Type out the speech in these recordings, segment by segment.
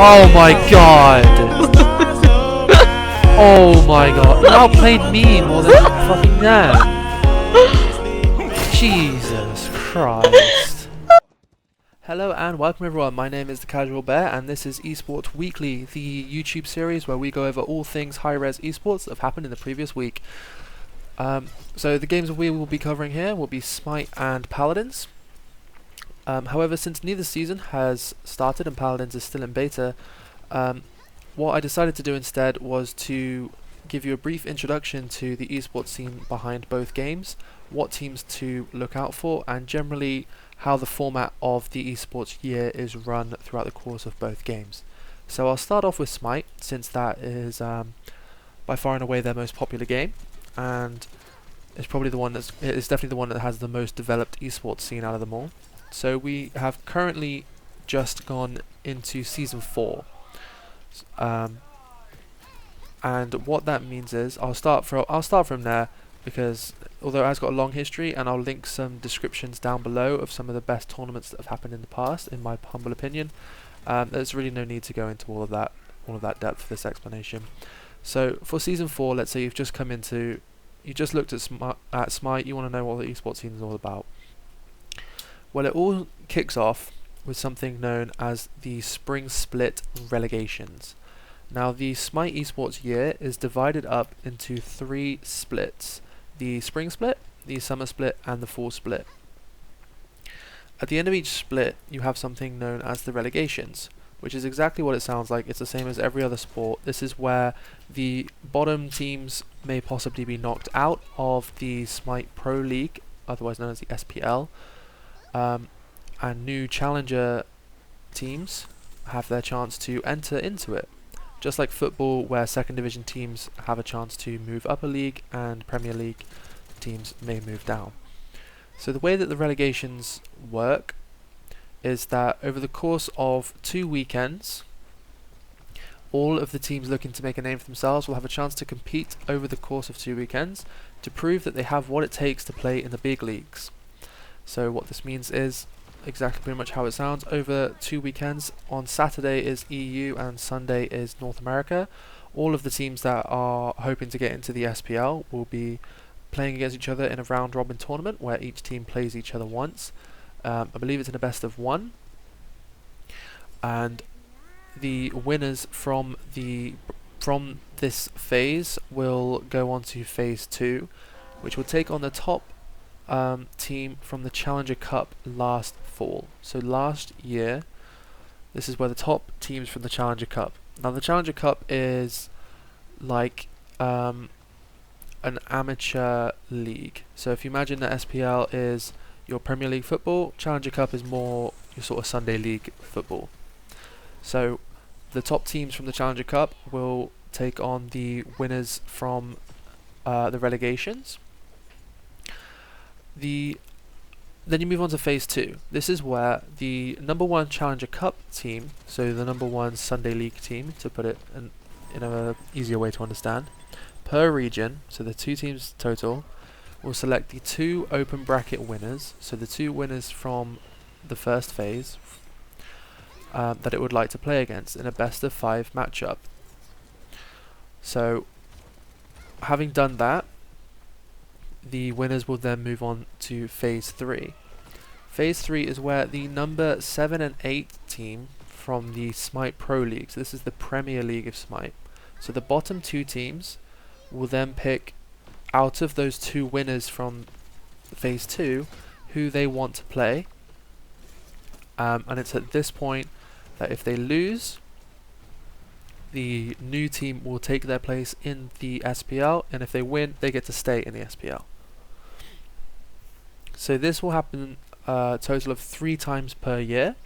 Oh my god! Oh my god! You outplayed me more than fucking them! Jesus Christ. Hello and welcome everyone, my name is the Casual Bear and this is Esports Weekly, the YouTube series where we go over all things high-res esports that have happened in the previous week. So the games we will be covering here will be Smite and Paladins. However, since neither season has started and Paladins is still in beta, what I decided to do instead was to give you a brief introduction to the esports scene behind both games, what teams to look out for, and generally how the format of the esports year is run throughout the course of both games. So I'll start off with Smite, since that is by far and away their most popular game, and it's probably it's definitely the one that has the most developed esports scene out of them all. So we have currently just gone into Season 4. And what that means is, I'll start from there, because although it has got a long history, and I'll link some descriptions down below of some of the best tournaments that have happened in the past, in my humble opinion, there's really no need to go into all of that depth for this explanation. So for Season 4, let's say you just looked at Smite, you want to know what the esports scene is all about. Well, it all kicks off with something known as the Spring Split Relegations. Now, the Smite esports year is divided up into 3 splits: the Spring Split, the Summer Split, and the Fall Split. At the end of each split, you have something known as the Relegations, which is exactly what it sounds like. It's the same as every other sport. This is where the bottom teams may possibly be knocked out of the Smite Pro League, otherwise known as the SPL, and new challenger teams have their chance to enter into it. Just like football, where second division teams have a chance to move up a league and Premier League teams may move down. So the way that the relegations work is that over the course of 2 weekends, all of the teams looking to make a name for themselves will have a chance to compete over the course of 2 weekends to prove that they have what it takes to play in the big leagues. So what this means is exactly pretty much how it sounds. Over 2 weekends, on Saturday is EU and Sunday is North America. All of the teams that are hoping to get into the SPL will be playing against each other in a round robin tournament where each team plays each other once. I believe it's in a best of 1, and the winners from this phase will go on to phase 2, which will take on the top team from the Challenger Cup last fall. So last year, this is where the top teams from the Challenger Cup. Now the Challenger Cup is like an amateur league. So if you imagine that SPL is your Premier League football, Challenger Cup is more your sort of Sunday League football. So the top teams from the Challenger Cup will take on the winners from the relegations. Then you move on to phase 2. This is where the number 1 Challenger Cup team, so the number 1 Sunday League team, to put it in a easier way to understand, per region, so the 2 teams total, will select the 2 open bracket winners, so the 2 winners from the first phase, that it would like to play against in a best of 5 matchup. So having done that, the winners will then move on to phase 3. Phase 3 is where the number 7 and 8 team from the Smite Pro League, so this is the Premier League of Smite, so the bottom 2 teams will then pick out of those 2 winners from phase 2 who they want to play, and it's at this point that if they lose, the new team will take their place in the SPL, and if they win, they get to stay in the SPL. So this will happen a total of 3 times per year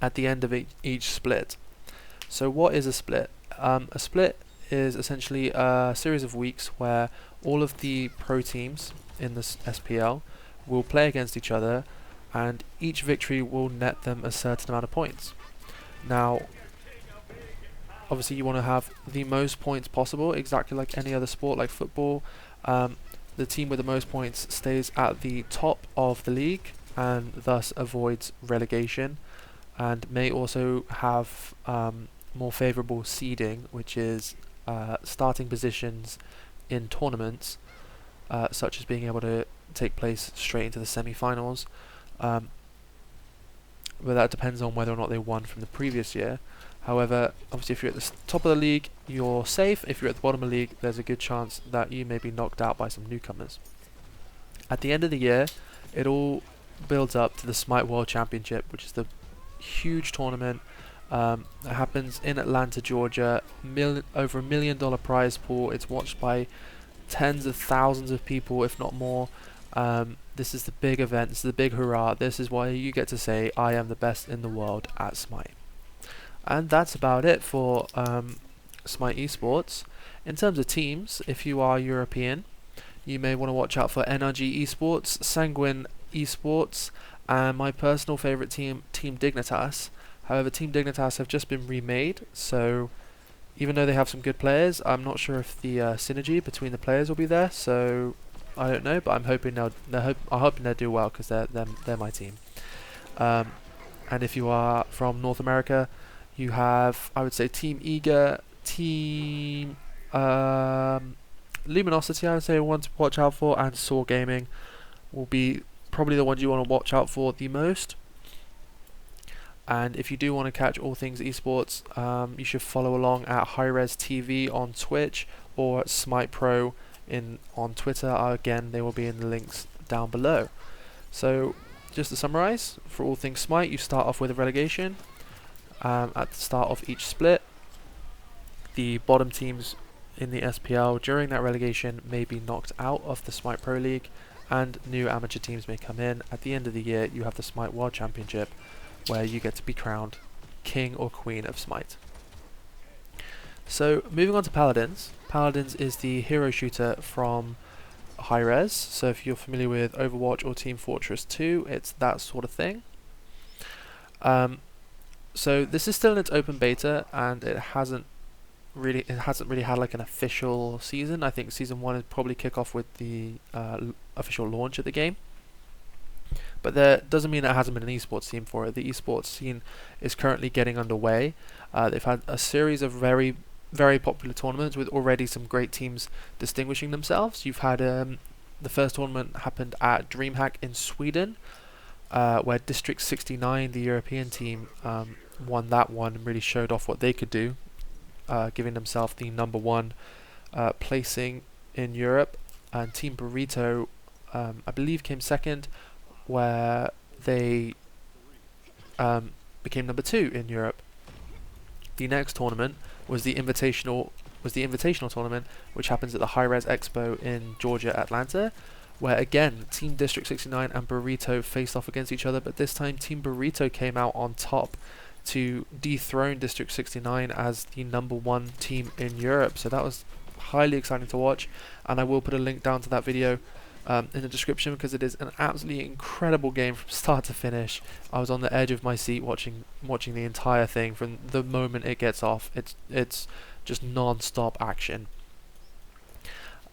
at the end of each split. So what is a split? A split is essentially a series of weeks where all of the pro teams in the SPL will play against each other, and each victory will net them a certain amount of points. Now, obviously you want to have the most points possible, exactly like any other sport like football. The team with the most points stays at the top of the league and thus avoids relegation. and may also have more favourable seeding, which is starting positions in tournaments, such as being able to take place straight into the semi-finals. But that depends on whether or not they won from the previous year. However, obviously if you're at the top of the league, you're safe. If you're at the bottom of the league, there's a good chance that you may be knocked out by some newcomers. At the end of the year, it all builds up to the Smite World Championship, which is the huge tournament that happens in Atlanta, Georgia. Over $1 million prize pool. It's watched by tens of thousands of people, if not more. This is the big event. This is the big hurrah. This is why you get to say, I am the best in the world at Smite. And that's about it for Smite Esports. In terms of teams, if you are European, you may want to watch out for NRG Esports, Sanguine Esports, and my personal favourite team, Team Dignitas. However, Team Dignitas have just been remade, so even though they have some good players, I'm not sure if the synergy between the players will be there. So I don't know, but I'm hoping I'm hoping they'll do well because they're my team. And if you are from North America, you have, I would say, Team Eager, Team Luminosity, I would say, one to watch out for, and Saw Gaming will be probably the ones you want to watch out for the most. And if you do want to catch all things esports, you should follow along at HI-Rez TV on Twitch or Smite Pro on Twitter. Again, they will be in the links down below. So, just to summarize, for all things Smite, you start off with a relegation at the start of each split. The bottom teams in the SPL during that relegation may be knocked out of the Smite Pro League, and new amateur teams may come in. At the end of the year, you have the Smite World Championship, where you get to be crowned King or Queen of Smite. So, moving on to Paladins. Paladins is the hero shooter from HI-Rez. So if you're familiar with Overwatch or Team Fortress 2, it's that sort of thing. So this is still in its open beta, and it hasn't really had like an official season. I think season 1 would probably kick off with the official launch of the game. But that doesn't mean there hasn't been an esports team for it. The esports scene is currently getting underway. They've had a series of very, very popular tournaments with already some great teams distinguishing themselves. You've had the first tournament happened at DreamHack in Sweden, where District 69, the European team, won that one and really showed off what they could do, giving themselves the #1 placing in Europe. And Team Burrito, I believe, came second, where they became #2 in Europe. The next tournament was the invitational tournament, which happens at the HI-Rez Expo in Georgia, Atlanta, where again Team District 69 and Burrito faced off against each other, but this time Team Burrito came out on top to dethrone District 69 as the #1 team in Europe. So that was highly exciting to watch, and I will put a link down to that video in the description, because it is an absolutely incredible game from start to finish. I was on the edge of my seat watching the entire thing from the moment it gets off. It's just non-stop action.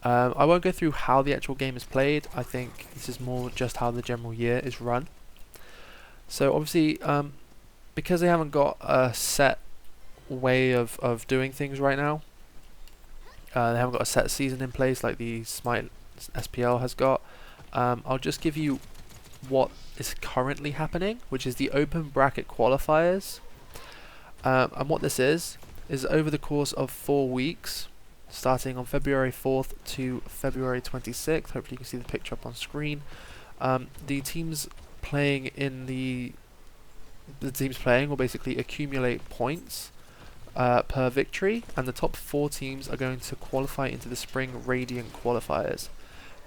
I won't go through how the actual game is played. I think this is more just how the general year is run. So obviously, because they haven't got a set way of doing things right now, they haven't got a set season in place like the Smite SPL has got. I'll just give you what is currently happening, which is the open bracket qualifiers. And what this is over the course of 4 weeks, starting on February 4th to February 26th. Hopefully you can see the picture up on screen. The teams playing will basically accumulate points per victory, and the top 4 teams are going to qualify into the Spring Radiant qualifiers.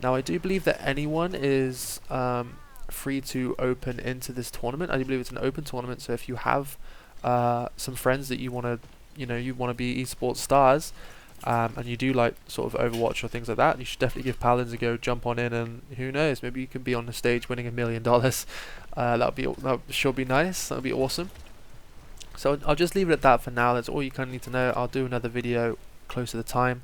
Now, I do believe that anyone is free to open into this tournament. I do believe it's an open tournament, so if you have some friends that you want to be esports stars, and you do like sort of Overwatch or things like that, you should definitely give Paladins a go. Jump on in, and who knows, maybe you can be on the stage winning $1 million. That would sure be nice. That would be awesome. So I'll just leave it at that for now. That's all you kind of need to know. I'll do another video close to the time,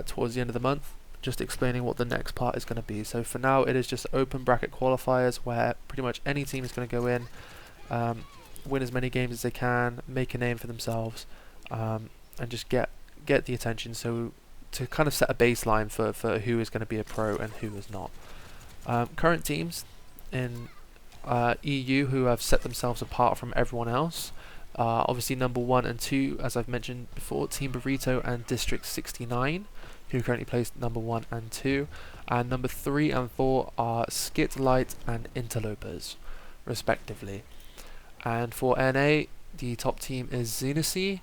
towards the end of the month, just explaining what the next part is going to be. So for now, it is just open bracket qualifiers, where pretty much any team is going to go in win as many games as they can, make a name for themselves, and just get the attention. So to kind of set a baseline for who is going to be a pro and who is not. Current teams in EU who have set themselves apart from everyone else. Obviously number 1 and 2, as I've mentioned before, Team Burrito and District 69, who currently placed number 1 and 2. And number 3 and 4 are Skit Light and Interlopers, respectively. And for NA, the top team is Xenosea,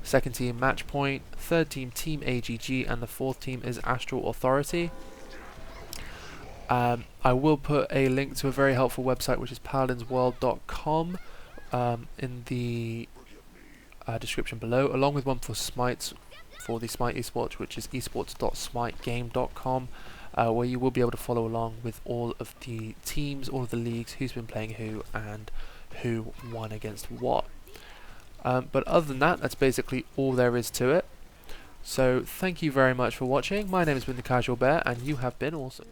second team Matchpoint, third team Team AGG, and the fourth team is Astral Authority. I will put a link to a very helpful website, which is paladinsworld.com, in the description below, along with one for Smite, for the Smite Esports, which is esports.smitegame.com, where you will be able to follow along with all of the teams, all of the leagues, who's been playing who, and who won against what. But other than that, that's basically all there is to it. So thank you very much for watching. My name has been the Casual Bear, and you have been awesome.